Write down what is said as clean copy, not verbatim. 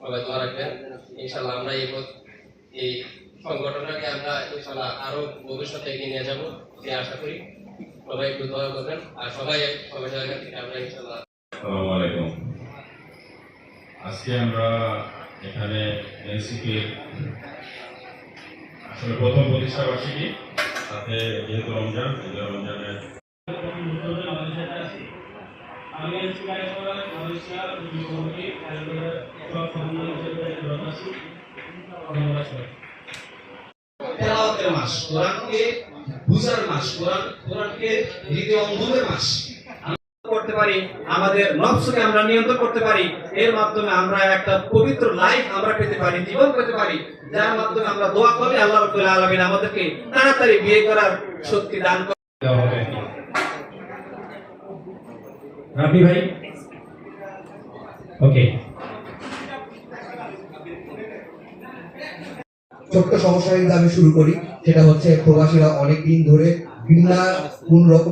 সবাই দোয়া রাখবেন। ইনশাআল্লাহ আমরা এই সংগঠনটাকে আমরা ইনশাআল্লাহ আরো ভবিষ্যতে এগিয়ে নিয়ে যাবো এই আশা করি। সবাই একটু দোয়া করবেন আর সবাই জায়গা থেকে আমরা ইনশাআল্লাহ। আসসালামু আলাইকুম। আজকে আমরা এখানে এনসিপির আসলে প্রথম প্রতিষ্ঠা বার্ষিকী, সাথে যেহেতু রমজানের আমি মালয়েশিয়া তেলাওয়াতের মাস, কোরআনকে বুঝার মাস, কোরআনকে হৃদয়ে অঙ্গনের মাস। করতে পারি, আমাদের নফসকে আমরা নিয়ন্ত্রণ করতে পারি, এর মাধ্যমে আমরা একটা পবিত্র লাইফ আমরা পেতে পারি, জীবন পেতে পারি, যার মাধ্যমে আমরা দোয়া করি আল্লাহ রাব্বুল আলামিন আমাদেরকে তাড়াতাড়ি বিয়ে করার শক্তি দান করেন। রাবি ভাই ওকে। ছোট্ট সমস্যা কিন্তু আমি শুরু করি, সেটা হচ্ছে প্রবাসীরা অনেকদিন ধরে বিনা কোন রকম